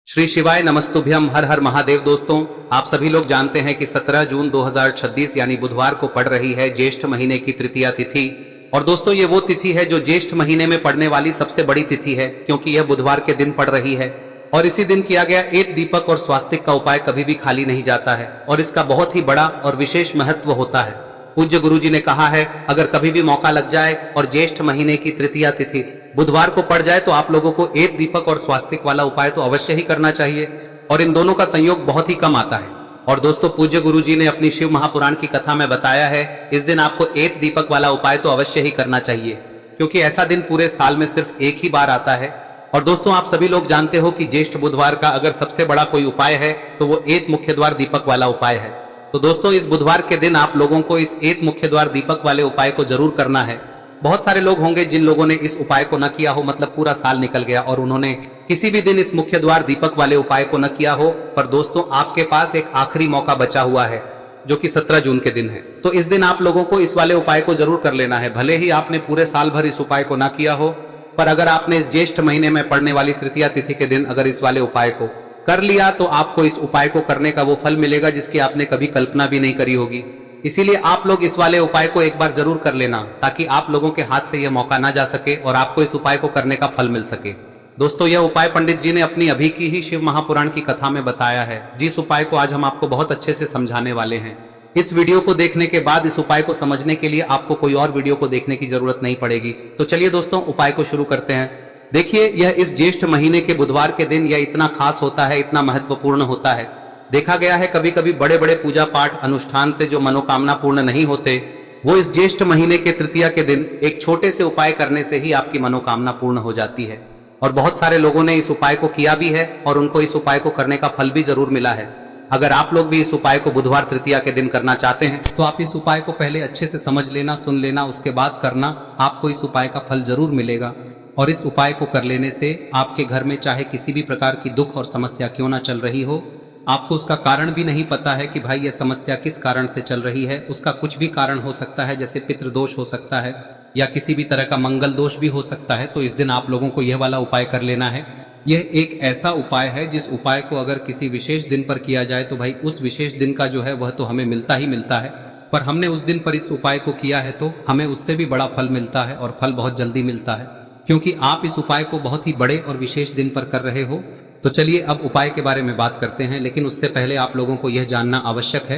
श्री शिवाय नमस्तुभ्यम। हर हर महादेव। दोस्तों, आप सभी लोग जानते हैं कि 17 जून 2026 यानी बुधवार को पड़ रही है ज्येष्ठ महीने की तृतीया तिथि। और दोस्तों, ये वो तिथि है जो ज्येष्ठ महीने में पड़ने वाली सबसे बड़ी तिथि है, क्योंकि यह बुधवार के दिन पड़ रही है। और इसी दिन किया गया एक दीपक और स्वास्तिक का उपाय कभी भी खाली नहीं जाता है और इसका बहुत ही बड़ा और विशेष महत्व होता है। पूज्य गुरुजी ने कहा है, अगर कभी भी मौका लग जाए और ज्येष्ठ महीने की तृतीया तिथि बुधवार को पड़ जाए तो आप लोगों को एक दीपक और स्वास्तिक वाला उपाय तो अवश्य ही करना चाहिए। और इन दोनों का संयोग बहुत ही कम आता है। और दोस्तों, पूज्य गुरुजी ने अपनी शिव महापुराण की कथा में बताया है, इस दिन आपको एक दीपक वाला उपाय तो अवश्य ही करना चाहिए, क्योंकि ऐसा दिन पूरे साल में सिर्फ एक ही बार आता है। और दोस्तों, आप सभी लोग जानते हो कि ज्येष्ठ बुधवार का अगर सबसे बड़ा कोई उपाय है तो वो एक मुख्य द्वार दीपक वाला उपाय है। तो दोस्तों, इस बुधवार के दिन आप लोगों को इस एक मुख्य द्वार दीपक वाले उपाय को जरूर करना है। बहुत सारे लोग होंगे जिन लोगों ने इस उपाय को न किया हो, मतलब पूरा साल निकल गया और उन्होंने किसी भी दिन इस मुख्य द्वार दीपक वाले उपाय को न किया हो। पर दोस्तों, आपके पास एक आखिरी मौका बचा हुआ है, जो कि 17 जून के दिन है। तो इस दिन आप लोगों को इस वाले उपाय को जरूर कर लेना है। भले ही आपने पूरे साल भर इस उपाय को न किया हो, पर अगर आपने इस ज्येष्ठ महीने में पड़ने वाली तृतीया तिथि के दिन अगर इस वाले उपाय को कर लिया तो आपको इस उपाय को करने का वो फल मिलेगा जिसकी आपने कभी कल्पना भी नहीं करी होगी। इसीलिए आप लोग इस वाले उपाय को एक बार जरूर कर लेना, ताकि आप लोगों के हाथ से यह मौका ना जा सके और आपको इस उपाय को करने का फल मिल सके। दोस्तों, यह उपाय पंडित जी ने अपनी अभी की ही शिव महापुराण की कथा में बताया है, जिस उपाय को आज हम आपको बहुत अच्छे से समझाने वाले हैं। इस वीडियो को देखने के बाद इस उपाय को समझने के लिए आपको कोई और वीडियो को देखने की जरूरत नहीं पड़ेगी। तो चलिए दोस्तों, उपाय को शुरू करते हैं। देखिए, यह इस ज्येष्ठ महीने के बुधवार के दिन यह इतना खास होता है, इतना महत्वपूर्ण होता है। देखा गया है कभी कभी बड़े बड़े पूजा पाठ अनुष्ठान से जो मनोकामना पूर्ण नहीं होते, वो इस ज्येष्ठ महीने के तृतीया के दिन एक छोटे से उपाय करने से ही आपकी मनोकामना पूर्ण हो जाती है। और बहुत सारे लोगों ने इस उपाय को किया भी है और उनको इस उपाय को करने का फल भी जरूर मिला है। अगर आप लोग भी इस उपाय को बुधवार तृतीया के दिन करना चाहते हैं तो आप इस उपाय को पहले अच्छे से समझ लेना, सुन लेना, उसके बाद करना। आपको इस उपाय का फल जरूर मिलेगा। और इस उपाय को कर लेने से आपके घर में चाहे किसी भी प्रकार की दुख और समस्या क्यों ना चल रही हो, आपको उसका कारण भी नहीं पता है कि भाई यह समस्या किस कारण से चल रही है, उसका कुछ भी कारण हो सकता है, जैसे पितृदोष हो सकता है या किसी भी तरह का मंगल दोष भी हो सकता है। तो इस दिन आप लोगों को यह वाला उपाय कर लेना है। यह एक ऐसा उपाय है जिस उपाय को अगर किसी विशेष दिन पर किया जाए तो भाई उस विशेष दिन का जो है वह तो हमें मिलता ही मिलता है। पर हमने उस दिन पर इस उपाय को किया है तो हमें उससे भी बड़ा फल मिलता है और फल बहुत जल्दी मिलता है, क्योंकि आप इस उपाय को बहुत ही बड़े और विशेष दिन पर कर रहे हो। तो चलिए अब उपाय के बारे में बात करते हैं, लेकिन उससे पहले आप लोगों को यह जानना आवश्यक है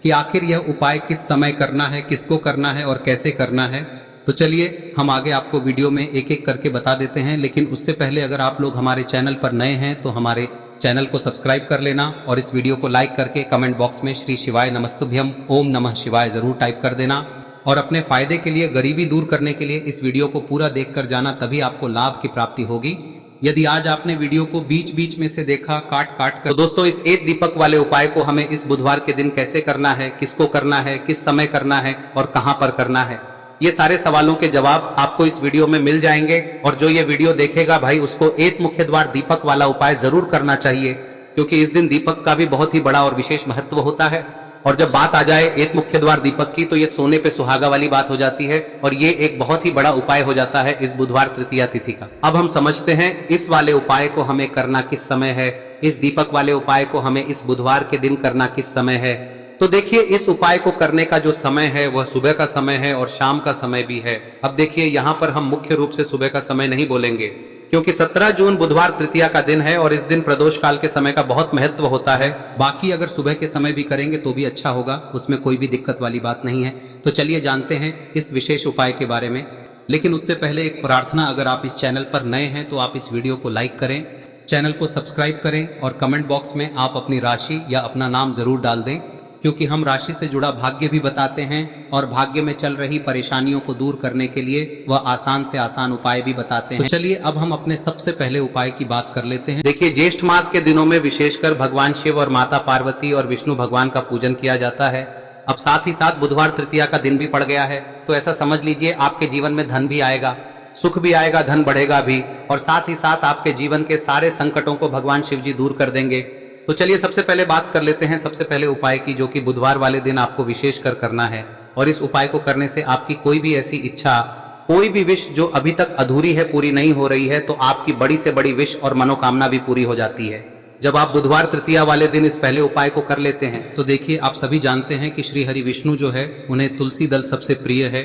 कि आखिर यह उपाय किस समय करना है, किसको करना है और कैसे करना है। तो चलिए हम आगे आपको वीडियो में एक एक करके बता देते हैं, लेकिन उससे पहले अगर आप लोग हमारे चैनल पर नए हैं तो हमारे चैनल को सब्सक्राइब कर लेना और इस वीडियो को लाइक करके कमेंट बॉक्स में श्री शिवाय नमस्तुभ्यम ओम नमः शिवाय जरूर टाइप कर देना। और अपने फायदे के लिए, गरीबी दूर करने के लिए इस वीडियो को पूरा देखकर जाना, तभी आपको लाभ की प्राप्ति होगी। यदि आज आपने वीडियो को बीच बीच में से देखा काट काट कर, तो दोस्तों इस एक दीपक वाले उपाय को हमें इस बुधवार के दिन कैसे करना है, किसको करना है, किस समय करना है और कहां पर करना है, ये सारे सवालों के जवाब आपको इस वीडियो में मिल जाएंगे। और जो ये वीडियो देखेगा भाई उसको एक मुख्य द्वार दीपक वाला उपाय जरूर करना चाहिए, क्योंकि इस दिन दीपक का भी बहुत ही बड़ा और विशेष महत्व होता है। और जब बात आ जाए एक मुख्य द्वार दीपक की तो ये सोने पे सुहागा वाली बात हो जाती है और ये एक बहुत ही बड़ा उपाय हो जाता है इस बुधवार तृतीया तिथि का। अब हम समझते हैं इस वाले उपाय को हमें करना किस समय है, इस दीपक वाले उपाय को हमें इस बुधवार के दिन करना किस समय है। तो देखिए, इस उपाय को करने का जो समय है वह सुबह का समय है और शाम का समय भी है। अब देखिए, यहाँ पर हम मुख्य रूप से सुबह का समय नहीं बोलेंगे, क्योंकि 17 जून बुधवार तृतीया का दिन है और इस दिन प्रदोष काल के समय का बहुत महत्व होता है। बाकी अगर सुबह के समय भी करेंगे तो भी अच्छा होगा, उसमें कोई भी दिक्कत वाली बात नहीं है। तो चलिए जानते हैं इस विशेष उपाय के बारे में। लेकिन उससे पहले एक प्रार्थना, अगर आप इस चैनल पर नए हैं तो आप इस वीडियो को लाइक करें, चैनल को सब्सक्राइब करें और कमेंट बॉक्स में आप अपनी राशि या अपना नाम जरूर डाल दें, क्योंकि हम राशि से जुड़ा भाग्य भी बताते हैं और भाग्य में चल रही परेशानियों को दूर करने के लिए वह आसान से आसान उपाय भी बताते हैं। तो चलिए अब हम अपने सबसे पहले उपाय की बात कर लेते हैं। देखिए, ज्येष्ठ मास के दिनों में विशेषकर भगवान शिव और माता पार्वती और विष्णु भगवान का पूजन किया जाता है। अब साथ ही साथ बुधवार तृतीया का दिन भी पड़ गया है, तो ऐसा समझ लीजिए आपके जीवन में धन भी आएगा, सुख भी आएगा, धन बढ़ेगा भी, और साथ ही साथ आपके जीवन के सारे संकटों को भगवान शिव जी दूर कर देंगे। तो चलिए सबसे पहले बात कर लेते हैं सबसे पहले उपाय की, जो कि बुधवार वाले दिन आपको विशेष कर करना है। और इस उपाय को करने से आपकी कोई भी ऐसी इच्छा, कोई भी विश जो अभी तक अधूरी है, पूरी नहीं हो रही है, तो आपकी बड़ी से बड़ी विश और मनोकामना भी पूरी हो जाती है। जब आप बुधवार तृतीया वाले दिन इस पहले उपाय को कर लेते हैं तो देखिए, आप सभी जानते हैं कि श्री हरि विष्णु जो है उन्हें तुलसी दल सबसे प्रिय है।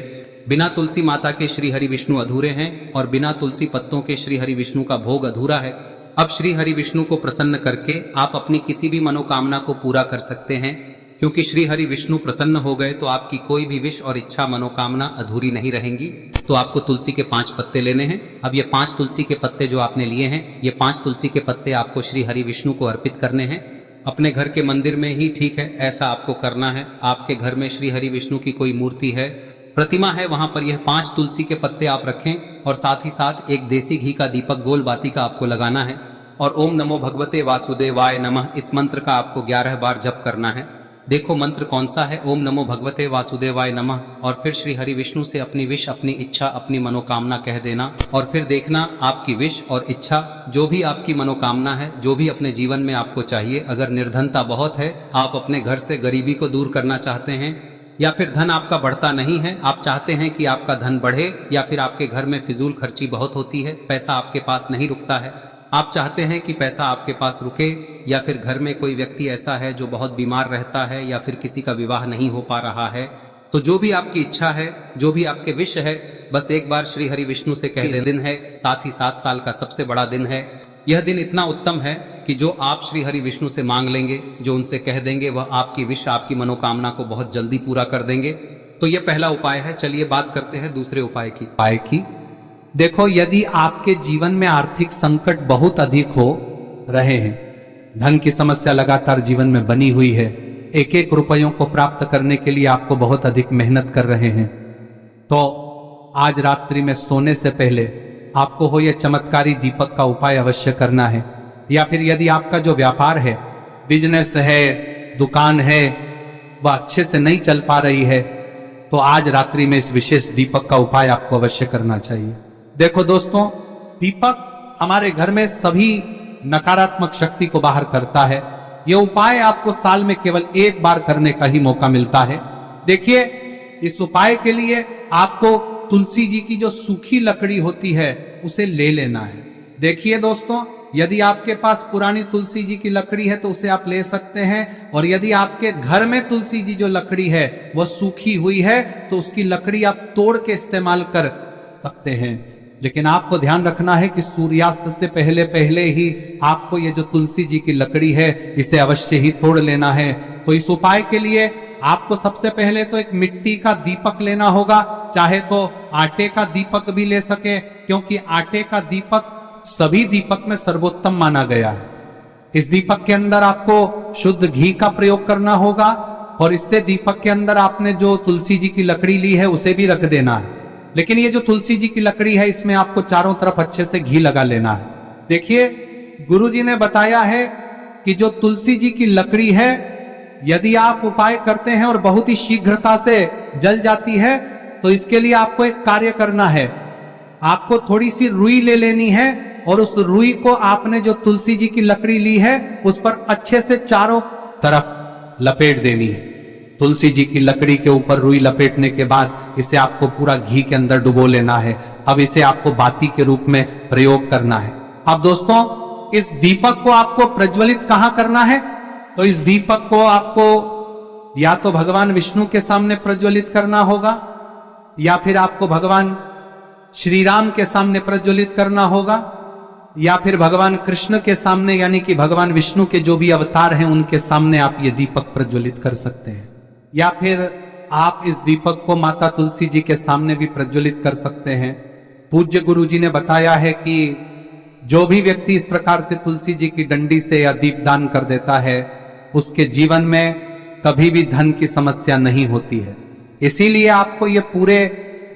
बिना तुलसी माता के श्री हरि विष्णु अधूरे हैं और बिना तुलसी पत्तों के श्री हरि विष्णु का भोग अधूरा है। अब श्री हरि विष्णु को प्रसन्न करके आप अपनी किसी भी मनोकामना को पूरा कर सकते हैं, क्योंकि श्री हरि विष्णु प्रसन्न हो गए तो आपकी कोई भी विश और इच्छा मनोकामना अधूरी नहीं रहेंगी। तो आपको तुलसी के 5 पत्ते लेने हैं। अब ये 5 तुलसी के पत्ते जो आपने लिए हैं, ये 5 तुलसी के पत्ते आपको श्री हरि विष्णु को अर्पित करने हैं। अपने घर के मंदिर में ही ठीक है, ऐसा आपको करना है। आपके घर में श्री हरि विष्णु की कोई मूर्ति है, प्रतिमा है, वहां पर यह 5 तुलसी के पत्ते आप रखें और साथ ही साथ एक देसी घी का दीपक गोल बाती का आपको लगाना है और ओम नमो भगवते वासुदेवाय नमः इस मंत्र का आपको 11 बार जप करना है। देखो मंत्र कौन सा है, ओम नमो भगवते वासुदेवाय नमः, और फिर श्री हरि विष्णु से अपनी विश, अपनी इच्छा, अपनी मनोकामना कह देना और फिर देखना आपकी विश और इच्छा, जो भी आपकी मनोकामना है, जो भी अपने जीवन में आपको चाहिए। अगर निर्धनता बहुत है, आप अपने घर से गरीबी को दूर करना चाहते हैं, या फिर धन आपका बढ़ता नहीं है, आप चाहते हैं कि आपका धन बढ़े, या फिर आपके घर में फिजूल खर्ची बहुत होती है, पैसा आपके पास नहीं रुकता है, आप चाहते हैं कि पैसा आपके पास रुके, या फिर घर में कोई व्यक्ति ऐसा है जो बहुत बीमार रहता है, या फिर किसी का विवाह नहीं हो पा रहा है, तो जो भी आपकी इच्छा है, जो भी आपके विश है, बस एक बार श्री हरि विष्णु से कह दिन है। साथ ही 7 साल का सबसे बड़ा दिन है। यह दिन इतना उत्तम है कि जो आप श्री हरि विष्णु से मांग लेंगे, जो उनसे कह देंगे, वह आपकी विश, आपकी मनोकामना को बहुत जल्दी पूरा कर देंगे। तो यह पहला उपाय है। चलिए बात करते हैं दूसरे उपाय की। देखो, यदि आपके जीवन में आर्थिक संकट बहुत अधिक हो रहे हैं, धन की समस्या लगातार जीवन में बनी हुई है, एक एक रुपयों को प्राप्त करने के लिए आपको बहुत अधिक मेहनत कर रहे हैं, तो आज रात्रि में सोने से पहले आपको हो यह चमत्कारी दीपक का उपाय अवश्य करना है। या फिर यदि आपका जो व्यापार है, बिजनेस है, दुकान है, वह अच्छे से नहीं चल पा रही है, तो आज रात्रि में इस विशेष दीपक का उपाय आपको अवश्य करना चाहिए। देखो दोस्तों, दीपक हमारे घर में सभी नकारात्मक शक्ति को बाहर करता है। यह उपाय आपको साल में केवल 1 बार करने का ही मौका मिलता है। देखिए, इस उपाय के लिए आपको तुलसी जी की जो सूखी लकड़ी होती है उसे ले लेना है। देखिए दोस्तों, यदि आपके पास पुरानी तुलसी जी की लकड़ी है तो उसे आप ले सकते हैं, और यदि आपके घर में तुलसी जी जो लकड़ी है वह सूखी हुई है तो उसकी लकड़ी आप तोड़ के इस्तेमाल कर सकते हैं। लेकिन आपको ध्यान रखना है कि सूर्यास्त से पहले पहले ही आपको ये जो तुलसी जी की लकड़ी है इसे अवश्य ही तोड़ लेना है। तो इस उपाय के लिए आपको सबसे पहले तो एक मिट्टी का दीपक लेना होगा, चाहे तो आटे का दीपक भी ले सके, क्योंकि आटे का दीपक सभी दीपक में सर्वोत्तम माना गया है। इस दीपक के अंदर आपको शुद्ध घी का प्रयोग करना होगा, और इससे दीपक के अंदर आपने जो तुलसी जी की लकड़ी ली है उसे भी रख देना है। लेकिन ये जो तुलसी जी की लकड़ी है, इसमें आपको चारों तरफ अच्छे से घी लगा लेना है। देखिए, गुरुजी ने बताया है कि जो तुलसी जी की लकड़ी है, यदि आप उपाय करते हैं और बहुत ही शीघ्रता से जल जाती है, तो इसके लिए आपको एक कार्य करना है। आपको थोड़ी सी रुई ले लेनी है और उस रुई को आपने जो तुलसी जी की लकड़ी ली है उस पर अच्छे से चारों तरफ लपेट देनी है। तुलसी जी की लकड़ी के ऊपर रुई लपेटने के बाद इसे आपको पूरा घी के अंदर डुबो लेना है। अब इसे आपको बाती के रूप में प्रयोग करना है। अब दोस्तों, इस दीपक को आपको प्रज्वलित कहां करना है? तो इस दीपक को आपको या तो भगवान विष्णु के सामने प्रज्वलित करना होगा, या फिर आपको भगवान श्री राम के सामने प्रज्वलित करना होगा, या फिर भगवान कृष्ण के सामने, यानी कि भगवान विष्णु के जो भी अवतार हैं उनके सामने आप ये दीपक प्रज्वलित कर सकते हैं। या फिर आप इस दीपक को माता तुलसी जी के सामने भी प्रज्वलित कर सकते हैं। पूज्य गुरु जी ने बताया है कि जो भी व्यक्ति इस प्रकार से तुलसी जी की डंडी से या दीपदान कर देता है, उसके जीवन में कभी भी धन की समस्या नहीं होती है। इसीलिए आपको ये पूरे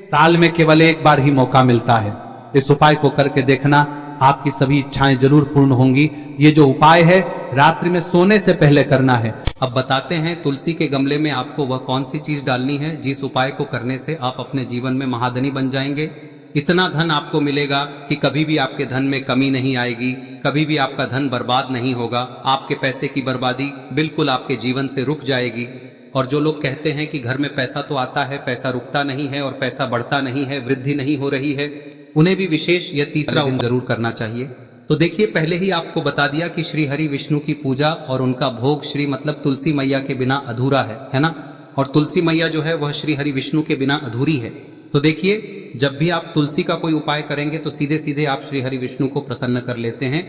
साल में केवल 1 बार ही मौका मिलता है। इस उपाय को करके देखना, आपकी सभी इच्छाएं जरूर पूर्ण होंगी। ये जो उपाय है रात्रि में सोने से पहले करना है। अब बताते हैं तुलसी के गमले में आपको वह कौन सी चीज डालनी है जिस उपाय को करने से आप अपने जीवन में महाधनी बन जाएंगे। इतना धन आपको मिलेगा कि कभी भी आपके धन में कमी नहीं आएगी, कभी भी आपका धन बर्बाद नहीं होगा। आपके पैसे की बर्बादी बिल्कुल आपके जीवन से रुक जाएगी। और जो लोग कहते हैं कि घर में पैसा तो आता है, पैसा रुकता नहीं है और पैसा बढ़ता नहीं है, वृद्धि नहीं हो रही है, उन्हें भी विशेष यह तीसरा दिन जरूर करना चाहिए। तो देखिए, पहले ही आपको बता दिया कि श्री हरि विष्णु की पूजा और उनका भोग श्री मतलब तुलसी मैया के बिना अधूरा है ना। और तुलसी मैया जो है वह श्री हरि विष्णु के बिना अधूरी है। तो देखिए, जब भी आप तुलसी का कोई उपाय करेंगे तो सीधे सीधे आप श्री हरि विष्णु को प्रसन्न कर लेते हैं।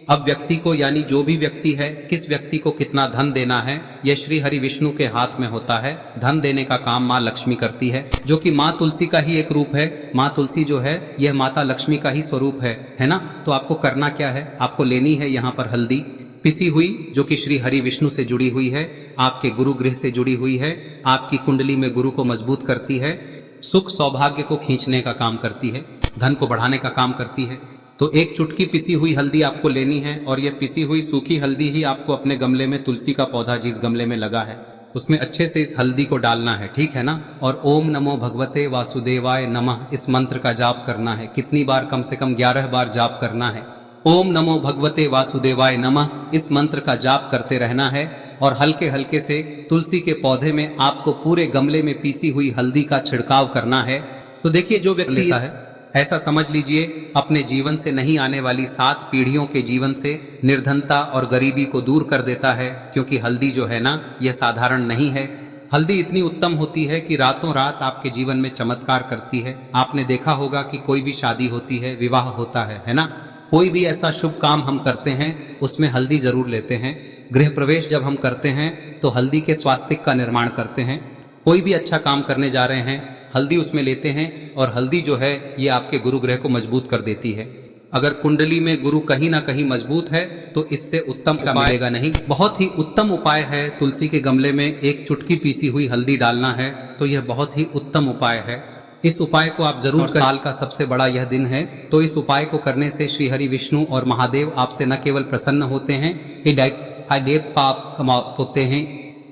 अब व्यक्ति को, यानी जो भी व्यक्ति है, किस व्यक्ति को कितना धन देना है, यह श्री हरि विष्णु के हाथ में होता है। धन देने का काम माँ लक्ष्मी करती है, जो कि माँ तुलसी का ही एक रूप है। माँ तुलसी जो है यह माता लक्ष्मी का ही स्वरूप है ना। तो आपको करना क्या है, आपको लेनी है यहाँ पर हल्दी पिसी हुई, जो कि श्री हरि विष्णु से जुड़ी हुई है, आपके गुरु गृह से जुड़ी हुई है, आपकी कुंडली में गुरु को मजबूत करती है, सुख सौभाग्य को खींचने का काम करती है, धन को बढ़ाने का काम करती है। तो एक चुटकी पिसी हुई हल्दी आपको लेनी है, और यह पिसी हुई सूखी हल्दी ही आपको अपने गमले में, तुलसी का पौधा जिस गमले में लगा है उसमें अच्छे से इस हल्दी को डालना है, ठीक है ना। और ओम नमो भगवते वासुदेवाय नमः इस मंत्र का जाप करना है। कितनी बार? कम से कम 11 बार जाप करना है। ओम नमो भगवते वासुदेवाय नमः इस मंत्र का जाप करते रहना है, और हल्के हल्के से तुलसी के पौधे में आपको पूरे गमले में पीसी हुई हल्दी का छिड़काव करना है। तो देखिए, जो व्यक्ति लेता है, ऐसा समझ लीजिए अपने जीवन से नहीं आने वाली 7 पीढ़ियों के जीवन से निर्धनता और गरीबी को दूर कर देता है। क्योंकि हल्दी जो है ना, यह साधारण नहीं है। हल्दी इतनी उत्तम होती है कि रातों रात आपके जीवन में चमत्कार करती है। आपने देखा होगा कि कोई भी शादी होती है, विवाह होता है ना, कोई भी ऐसा शुभ काम हम करते हैं उसमें हल्दी जरूर लेते हैं। गृह प्रवेश जब हम करते हैं तो हल्दी के स्वास्तिक का निर्माण करते हैं। कोई भी अच्छा काम करने जा रहे हैं, हल्दी उसमें लेते हैं, और हल्दी जो है ये आपके गुरु ग्रह को मजबूत कर देती है। अगर कुंडली में गुरु कहीं ना कहीं मजबूत है तो इससे उत्तम का मिलेगा नहीं। बहुत ही उत्तम उपाय है, तुलसी के गमले में एक चुटकी पीसी हुई हल्दी डालना है, तो यह बहुत ही उत्तम उपाय है। इस उपाय को आप जरूर करें। साल का सबसे बड़ा यह दिन है, तो इस उपाय को करने से श्री हरि विष्णु और महादेव आपसे न केवल प्रसन्न होते हैं, पाप होते हैं,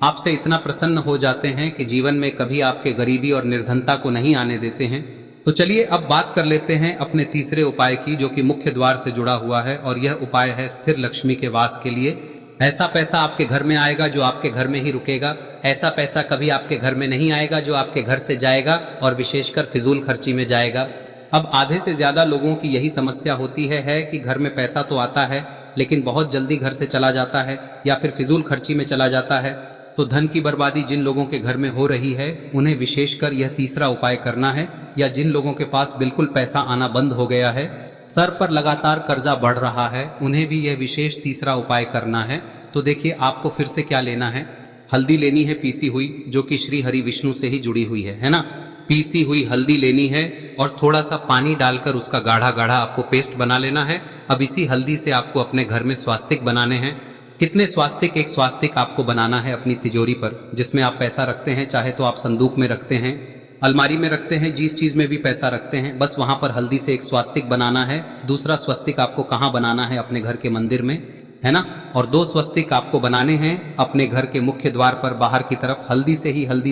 आपसे इतना प्रसन्न हो जाते हैं कि जीवन में कभी आपके गरीबी और निर्धनता को नहीं आने देते हैं। तो चलिए अब बात कर लेते हैं अपने तीसरे उपाय की, जो कि मुख्य द्वार से जुड़ा हुआ है, और यह उपाय है स्थिर लक्ष्मी के वास के लिए। ऐसा पैसा आपके घर में आएगा जो आपके घर में ही रुकेगा। ऐसा पैसा कभी आपके घर में नहीं आएगा जो आपके घर से जाएगा, और विशेषकर फिजूल खर्ची में जाएगा। अब आधे से ज्यादा लोगों की यही समस्या होती है कि घर में पैसा तो आता है लेकिन बहुत जल्दी घर से चला जाता है, या फिर फिजूल खर्ची में चला जाता है। तो धन की बर्बादी जिन लोगों के घर में हो रही है उन्हें विशेषकर यह तीसरा उपाय करना है, या जिन लोगों के पास बिल्कुल पैसा आना बंद हो गया है, सर पर लगातार कर्जा बढ़ रहा है, उन्हें भी यह विशेष तीसरा उपाय करना है। तो देखिए, आपको फिर से क्या लेना है, हल्दी लेनी है पीसी हुई, जो कि श्री हरि विष्णु से ही जुड़ी हुई है ना। पीसी हुई हल्दी लेनी है और थोड़ा सा पानी डालकर उसका गाढ़ा गाढ़ा आपको पेस्ट बना लेना है। अब इसी हल्दी से आपको अपने घर में स्वास्तिक बनाने हैं। कितने स्वास्तिक? एक स्वास्तिक आपको बनाना है अपनी तिजोरी पर, जिसमें आप पैसा रखते हैं। चाहे तो आप संदूक में रखते हैं, अलमारी में रखते हैं, जिस चीज में भी पैसा रखते हैं, बस वहां पर हल्दी से एक स्वास्तिक बनाना है। दूसरा स्वस्तिक आपको कहाँ बनाना है? अपने घर के मंदिर में, है ना। और 2 स्वस्तिक आपको बनाने हैं अपने घर के मुख्य द्वार पर बाहर की तरफ। हल्दी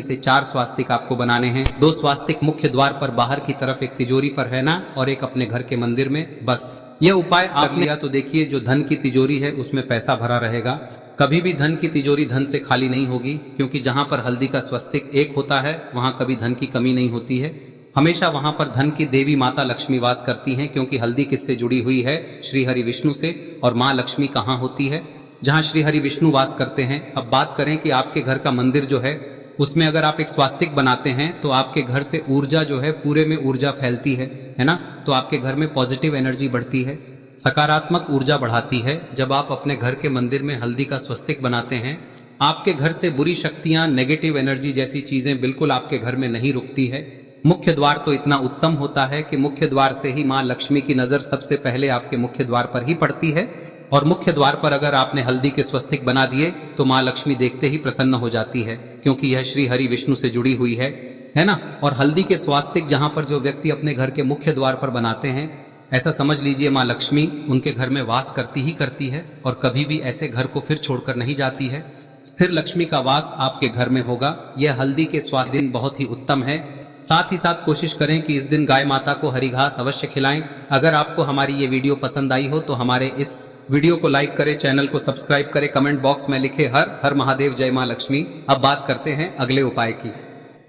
से 4 स्वास्तिक आपको बनाने हैं। 2 स्वास्तिक मुख्य द्वार पर बाहर की तरफ, एक तिजोरी पर, है ना, और एक अपने घर के मंदिर में। बस यह उपाय आप लिया तो देखिए, जो धन की तिजोरी है उसमें पैसा भरा रहेगा। कभी भी धन की तिजोरी धन से खाली नहीं होगी, क्योंकि जहां पर हल्दी का स्वस्तिक एक होता है वहां कभी धन की कमी नहीं होती है। हमेशा वहां पर धन की देवी माता लक्ष्मी वास करती हैं, क्योंकि हल्दी किससे जुड़ी हुई है? श्री हरि विष्णु से। और माँ लक्ष्मी कहाँ होती है? जहाँ श्री हरि विष्णु वास करते हैं। अब बात करें कि आपके घर का मंदिर जो है उसमें अगर आप एक स्वास्तिक बनाते हैं तो आपके घर से ऊर्जा जो है, पूरे में ऊर्जा फैलती है ना। तो आपके घर में पॉजिटिव एनर्जी बढ़ती है, सकारात्मक ऊर्जा बढ़ाती है। जब आप अपने घर के मंदिर में हल्दी का स्वस्तिक बनाते हैं, आपके घर से बुरी शक्तियां, नेगेटिव एनर्जी जैसी चीजें बिल्कुल आपके घर में नहीं रुकती है। मुख्य द्वार तो इतना उत्तम होता है कि मुख्य द्वार से ही माँ लक्ष्मी की नजर सबसे पहले आपके मुख्य द्वार पर ही पड़ती है। और मुख्य द्वार पर अगर आपने हल्दी के स्वस्तिक बना दिए तो माँ लक्ष्मी देखते ही प्रसन्न हो जाती है, क्योंकि यह श्री हरि विष्णु से जुड़ी हुई है ना। और हल्दी के स्वास्तिक जहां पर जो व्यक्ति अपने घर के मुख्य द्वार पर बनाते हैं, ऐसा समझ लीजिए माँ लक्ष्मी उनके घर में वास करती ही करती है, और कभी भी ऐसे घर को फिर छोड़कर नहीं जाती है। स्थिर लक्ष्मी का वास आपके घर में होगा। यह हल्दी के स्वास्थ्य दिन बहुत ही उत्तम है। साथ ही साथ कोशिश करें कि इस दिन गाय माता को हरी घास अवश्य खिलाएं। अगर आपको हमारी ये वीडियो पसंद आई हो तो हमारे इस वीडियो को लाइक करें, चैनल को सब्सक्राइब करें, कमेंट बॉक्स में लिखे हर हर महादेव, जय माँ लक्ष्मी। अब बात करते हैं अगले उपाय की।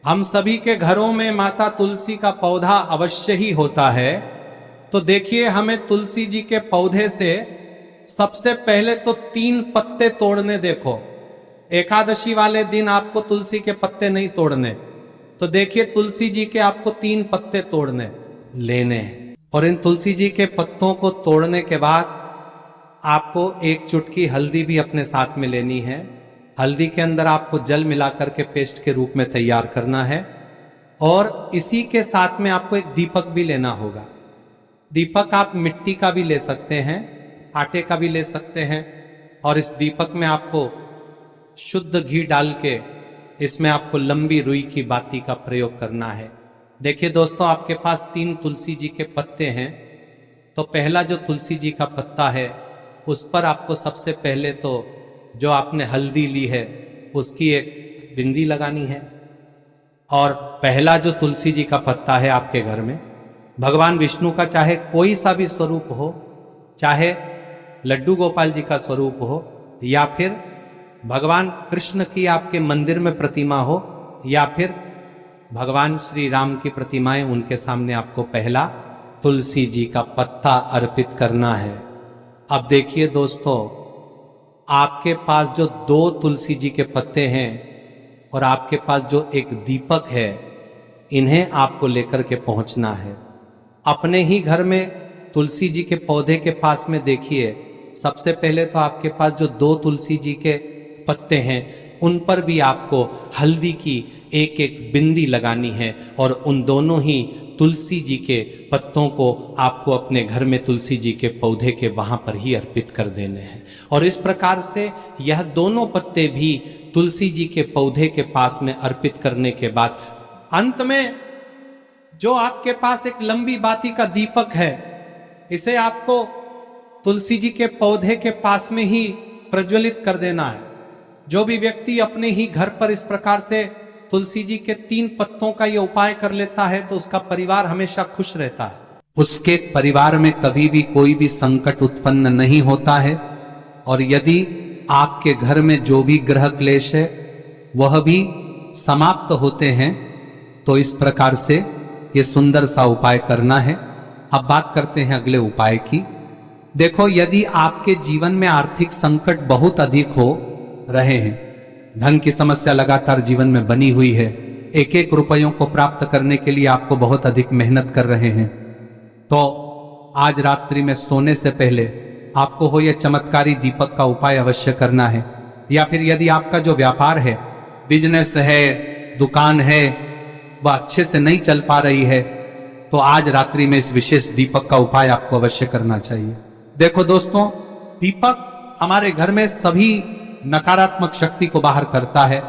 हम सभी के घरों में माता तुलसी का पौधा अवश्य ही होता है, तो देखिए, हमें तुलसी जी के पौधे से सबसे पहले तो 3 पत्ते तोड़ने। देखो, एकादशी वाले दिन आपको तुलसी के पत्ते नहीं तोड़ने, तो देखिए तुलसी जी के आपको 3 पत्ते तोड़ने लेने हैं। और इन तुलसी जी के पत्तों को तोड़ने के बाद आपको 1 चुटकी हल्दी भी अपने साथ में लेनी है। हल्दी के अंदर आपको जल मिलाकर के पेस्ट के रूप में तैयार करना है। और इसी के साथ में आपको एक दीपक भी लेना होगा। दीपक आप मिट्टी का भी ले सकते हैं, आटे का भी ले सकते हैं। और इस दीपक में आपको शुद्ध घी डाल के इसमें आपको लंबी रुई की बाती का प्रयोग करना है। देखिए दोस्तों, आपके पास 3 तुलसी जी के पत्ते हैं, तो पहला जो तुलसी जी का पत्ता है उस पर आपको सबसे पहले तो जो आपने हल्दी ली है उसकी एक बिंदी लगानी है। और पहला जो तुलसी जी का पत्ता है आपके घर में, भगवान विष्णु का चाहे कोई सा भी स्वरूप हो, चाहे लड्डू गोपाल जी का स्वरूप हो, या फिर भगवान कृष्ण की आपके मंदिर में प्रतिमा हो, या फिर भगवान श्री राम की प्रतिमाएं, उनके सामने आपको पहला तुलसी जी का पत्ता अर्पित करना है। अब देखिए दोस्तों, आपके पास जो 2 तुलसी जी के पत्ते हैं और आपके पास जो एक दीपक है, इन्हें आपको लेकर के पहुंचना है। अपने ही घर में तुलसी जी के पौधे के पास में देखिए, सबसे पहले तो आपके पास जो 2 तुलसी जी के पत्ते हैं उन पर भी आपको हल्दी की एक एक बिंदी लगानी है। और उन दोनों ही तुलसी जी के पत्तों को आपको अपने घर में तुलसी जी के पौधे के वहां पर ही अर्पित कर देने हैं। और इस प्रकार से यह दोनों पत्ते भी तुलसी जी के पौधे के पास में अर्पित करने के बाद अंत में जो आपके पास एक लंबी बाती का दीपक है, इसे आपको तुलसी जी के पौधे के पास में ही प्रज्वलित कर देना है। जो भी व्यक्ति अपने ही घर पर इस प्रकार से तुलसी जी के 3 पत्तों का यह उपाय कर लेता है तो उसका परिवार हमेशा खुश रहता है। उसके परिवार में कभी भी कोई भी संकट उत्पन्न नहीं होता है। और यदि आपके घर में जो भी ग्रह क्लेश है वह भी समाप्त होते हैं, तो इस प्रकार से ये सुंदर सा उपाय करना है। अब बात करते हैं अगले उपाय की। देखो, यदि आपके जीवन में आर्थिक संकट बहुत अधिक हो रहे हैं, धन की समस्या लगातार जीवन में बनी हुई है, एक एक रुपयों को प्राप्त करने के लिए आपको बहुत अधिक मेहनत कर रहे हैं, तो आज रात्रि में सोने से पहले आपको हो यह चमत्कारी दीपक का उपाय अवश्य करना है। या फिर यदि आपका जो व्यापार है, बिजनेस है, दुकान है, वह अच्छे से नहीं चल पा रही है, तो आज रात्रि में इस विशेष दीपक का उपाय आपको अवश्य करना चाहिए। देखो दोस्तों, दीपक हमारे घर में सभी नकारात्मक शक्ति को बाहर करता है।